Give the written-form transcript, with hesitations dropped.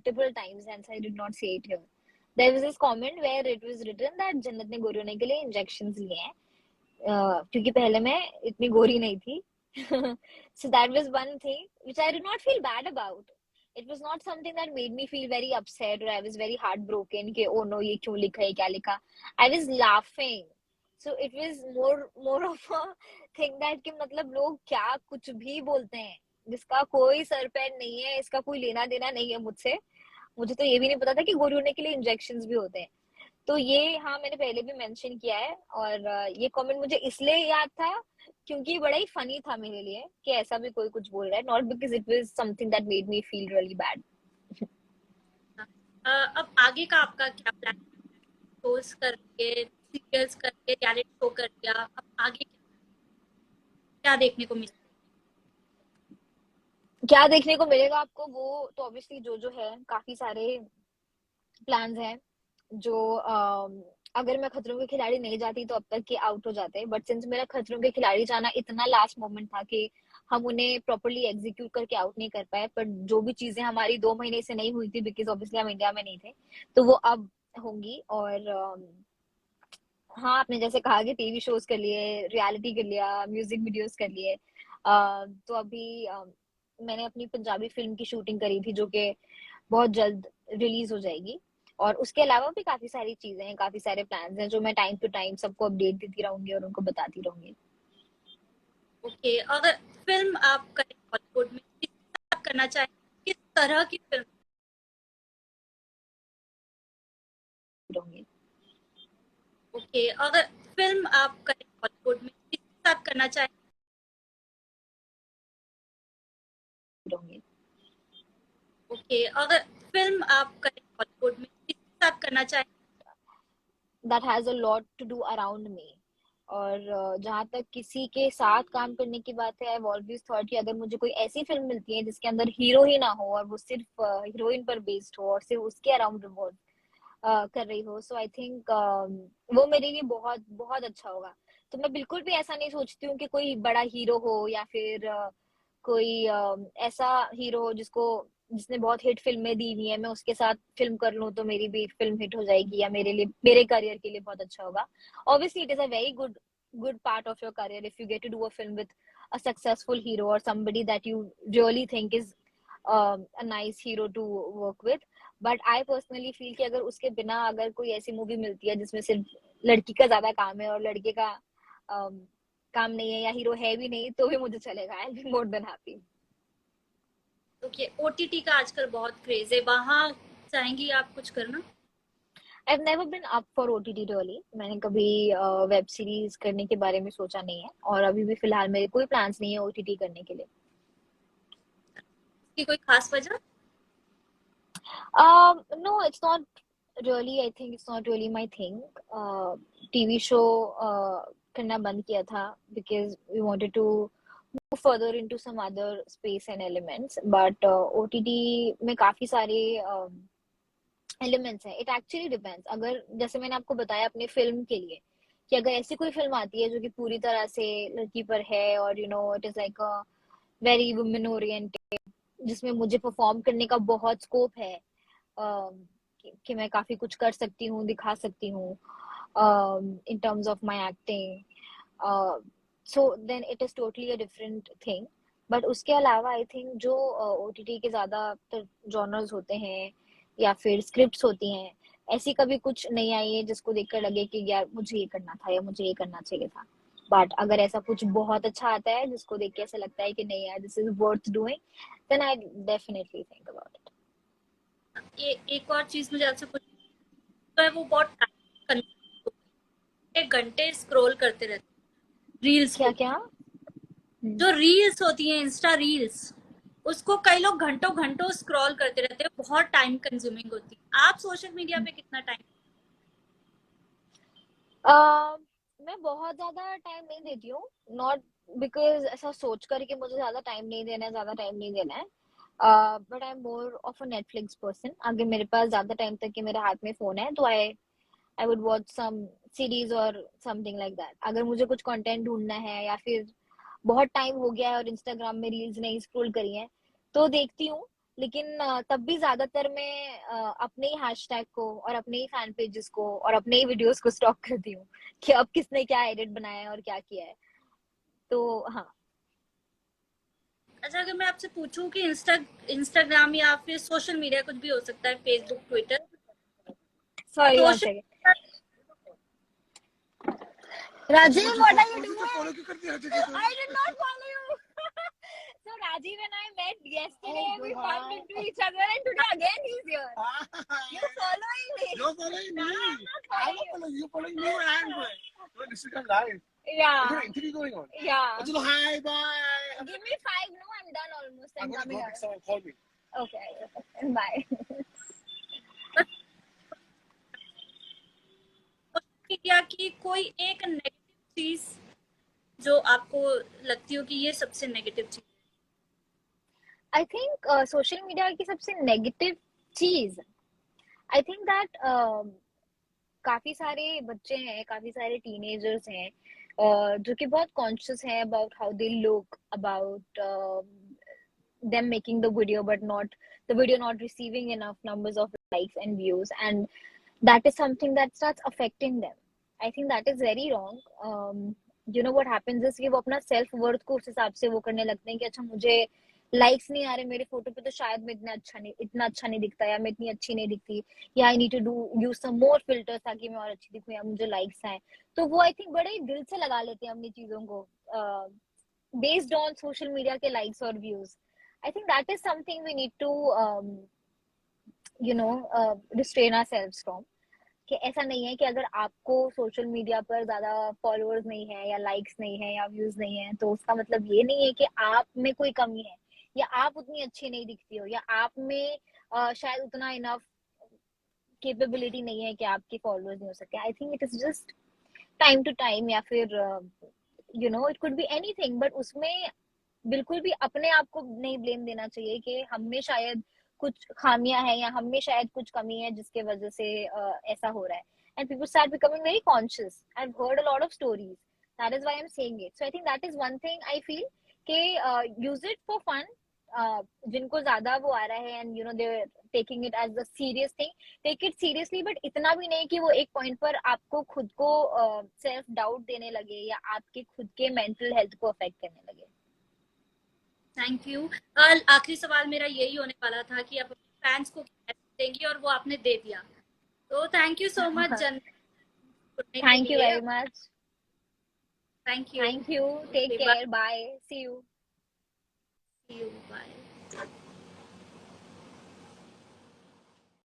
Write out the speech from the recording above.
multiple times, hence I did not say it here. There was this comment where it was written that जन्नत ने गोरी होने के लिए injections लिए हैं, क्योंकि पहले मैं इतनी गोरी नहीं थी. So that was one thing which I did not feel bad about. It was not something that made me feel very upset or I was very heartbroken कि oh no ये क्यों लिखा है क्या लिखा. I was laughing. So it was more of a thing that कि मतलब लोग क्या कुछ भी बोलते हैं जिसका कोई सर पैर नहीं है, इसका कोई लेना देना नहीं है मुझसे. मुझे तो ये भी नहीं पता था कि गोरी होने के लिए इंजेक्शंस भी होते हैं. तो ये हाँ मैंने पहले भी मेंशन किया है. और ये कमेंट मुझे इसलिए याद था क्योंकि बड़ा ही फनी था मेरे लिए कि ऐसा भी कोई कुछ बोल रहा है, not because it was something that made me feel really bad. अब आगे का आपका क्या प्लान? शोज करके, सीरियल्स करके, रियलिटी शो कर दिया, अब आगे क्या देखने को मिलेगा? क्या देखने को मिलेगा आपको वो तो ऑब्वियसली जो है काफी सारे प्लान्स हैं जो अगर मैं खतरों के खिलाड़ी नहीं जाती तो अब तक के आउट हो जाते. बट सिंस मेरा खतरों के खिलाड़ी जाना इतना लास्ट मोमेंट था कि हम उन्हें प्रॉपरली एग्जीक्यूट करके आउट नहीं कर पाए, पर जो भी चीजें हमारी 2 महीने से नहीं हुई थी बिकॉज ऑब्वियसली हम इंडिया में नहीं थे, तो वो अब होंगी. और हाँ आपने जैसे कहा कि टीवी शोज कर लिए, रियलिटी कर लिया, म्यूजिक वीडियोस कर लिए. तो अभी मैंने अपनी पंजाबी फिल्म की शूटिंग करी थी जो कि बहुत जल्द रिलीज हो जाएगी. और उसके अलावा भी काफी सारी चीजें हैं, काफी सारे प्लान्स हैं जो मैं टाइम टू टाइम सबको अपडेट देती रहूंगी और उनको बताती रहूंगी. ओके, अगर फिल्म आप करें बॉलीवुड में, किस तरह करना चाहेंगे, किस तरह की फिल्म? रहूंगी. ओके, अगर फिल्म आप करें बॉलीवुड में, किसके साथ करना चाहेंगे? रहूंगी. ओके, अगर फिल्म आप करें बॉलीवुड में, किसके साथ करना चाहेंगे? That has a lot to do around me. और जहां तक किसी के साथ काम करने की बात है, आई ऑलवेज थॉट कि अगर मुझे कोई ऐसी फिल्म मिलती है जिसके अंदर हीरो ही ना हो और वो सिर्फ हीरोइन पर बेस्ड हो और सिर्फ उसके अराउंड रिवॉल्व कर रही हो, सो आई थिंक वो मेरे लिए बहुत बहुत अच्छा होगा. तो मैं बिल्कुल भी ऐसा नहीं सोचती हूँ कि कोई बड़ा हीरो हो या फिर कोई ऐसा हीरो हो जिसने बहुत हिट फिल्में दी हुई है, मैं उसके साथ फिल्म कर लूं तो मेरी भी फिल्म हिट हो जाएगी या मेरे लिए मेरे करियर के लिए बहुत अच्छा होगा. Obviously, it is a very good part of your career if you get to do a film with a successful hero or somebody that you really think is a nice hero to work with. But I personally feel कि अगर उसके बिना अगर कोई ऐसी movie मिलती है जिसमें सिर्फ लड़की का ज्यादा काम है और लड़के का काम नहीं है या हीरो है भी नहीं, तो भी मुझे चलेगा. I be more than happy. Okay, OTT का आजकल बहुत क्रेज है, वहां चाहेंगी आप कुछ करना? I've never been up for OTT really. मैंने कभी वेब सीरीज करने के बारे में सोचा नहीं है और अभी भी फिलहाल मेरे कोई प्लान्स नहीं है OTT करने के लिए. इसकी कोई खास वजह? No, it's not really. I think it's not really my thing. TV show करना बंद किया था because we wanted to move further into some other space and elements. But OTT में काफी सारे एलिमेंट्स हैं. It actually depends. अगर जैसे मैंने आपको बताया अपने फिल्म के लिए कि अगर ऐसी कोई फिल्म आती है जो कि पूरी तरह से लड़की पर है और it is like a very women oriented, जिसमें मुझे परफॉर्म करने का बहुत स्कोप है, कि मैं काफी कुछ कर सकती हूँ, दिखा सकती हूँ in terms of my acting, so then it is totally a different thing. But उसके अलावा आई थिंक जो OTT के ज्यादातर जॉनर्स होते हैं या फिर स्क्रिप्ट्स होती हैं, ऐसी कभी कुछ नहीं आई है जिसको देखकर लगे कि यार मुझे ये करना था या मुझे ये करना चाहिए था. बट अगर ऐसा कुछ बहुत अच्छा आता है जिसको देख के ऐसा लगता है कि नहीं यार this is worth doing, then I definitely think about it. एक और चीज मुझे आपसे पूछ, तो है वो बहुत टाइम, 1 घंटे स्क्रॉल करते रहते, रील्स क्या को, क्या? जो रील्स होती हैं, इंस्टा रील्स, उसको कई लोग घंटों घंटों स्क्रॉल करते रहते हैं, बहुत टाइम कंज्यूमिंग होती है. आप सोशल मीडिया पे कितना टाइम? मैं बहुत ज्यादा टाइम नहीं देती हूँ. नॉट बिकॉज ऐसा सोच कर कि मुझे ज्यादा टाइम नहीं देना है, ज्यादा टाइम नहीं देना है. But I am more of a Netflix person. अगर मेरे पास ज्यादा टाइम तक के मेरे हाथ में फोन है तो I would watch some series और समथिंग लाइक दैट. अगर मुझे कुछ कंटेंट ढूंढना है या फिर बहुत टाइम हो गया है और इंस्टाग्राम में रील्स नहीं स्क्रॉल करी है तो देखती हूँ. लेकिन तब भी ज्यादातर मैं अपने ही हैशटैग को और अपने ही फैन पेजेस को और अपने ही वीडियोस को स्टॉक करती हूँ कि अब किसने क्या एडिट बनाया है और क्या किया है। तो हाँ। अच्छा, अगर मैं आपसे पूछूं कि इंस्टाग्राम या फिर सोशल मीडिया कुछ भी हो सकता है, Facebook, Twitter, sorry, one social second. Media. Rajiv, what are you doing? Follow क्यों करती है Rajiv? I did not follow you. So Rajiv and I met yesterday. We bumped into each other, and today again he's here. You're following me. You're following me. I'm not following you. Following me and you're Instagram live. Yeah. Is there an interview going on? Yeah. Hello, hi, bye. Give me 5. No, I'm done almost. I'm coming out. Someone call me. Okay. Bye. Media की कोई एक negative चीज जो आपको लगती हो कि ये सबसे नेगेटिव चीज? आई थिंक सोशल मीडिया की सबसे नेगेटिव चीज, आई थिंक दैट काफी सारे बच्चे हैं, काफी सारे टीनेजर्स हैं जो कि बहुत कॉन्शियस हैं about how they look, about them making the video but not the video not receiving enough numbers of likes and views, and that is something that starts affecting them. I think that is very wrong. You know what happens is कि वो अपना self worth को उस हिसाब से वो करने लगते हैं कि अच्छा मुझे लाइक्स नहीं आ रहे मेरे फोटो पे, तो शायद मैं इतना अच्छा नहीं दिखता, या मैं इतनी अच्छी नहीं दिखती, या I need to do use some more filters ताकि मैं और अच्छी दिखूं, या मुझे लाइक्स आए। तो वो आई थिंक बड़े ही दिल से लगा लेते हैं अपनी चीजों को बेस्ड ऑन सोशल मीडिया के लाइक्स और views. I think that is something we need to you know restrain ourselves from. कि ऐसा नहीं है कि अगर आपको सोशल मीडिया पर ज्यादा फॉलोअर्स नहीं है या लाइक्स नहीं है या व्यूज नहीं है तो उसका मतलब ये नहीं है कि आप में कोई कमी है, या आप उतनी अच्छी नहीं दिखती हो, या आप में शायद उतना इनफ कैपेबिलिटी नहीं है कि आपके फॉलोअर्स नहीं हो सके। I think it is just time to time, या फिर you know it could be anything, but उसमें बिल्कुल भी अपने आप को नहीं ब्लेम देना चाहिए कि हम में शायद कुछ खामियां हैं या हम में शायद कुछ कमी है जिसके वजह से ऐसा हो रहा है। And people start becoming very conscious. I have heard a lot of stories, that is why I am saying it. So I think that is one thing I feel कि यूज इट फॉर फन। जिनको ज्यादा वो आ रहा है and you know they taking it as the serious thing, take it seriously, but इतना भी नहीं कि वो एक पॉइंट पर आपको खुद को सेल्फ डाउट देने लगे या आपके खुद के मेंटल हेल्थ को अफेक्ट करने लगे। Thank you. आखिरी सवाल मेरा यही होने वाला था कि आप अपने फैंस को क्या देंगी, और वो आपने दे दिया। तो थैंक यू सो मच जन सुनने के थैंक यू लिए। Very much. Thank you. Thank you. Take care. Bye. See you. See you. Bye.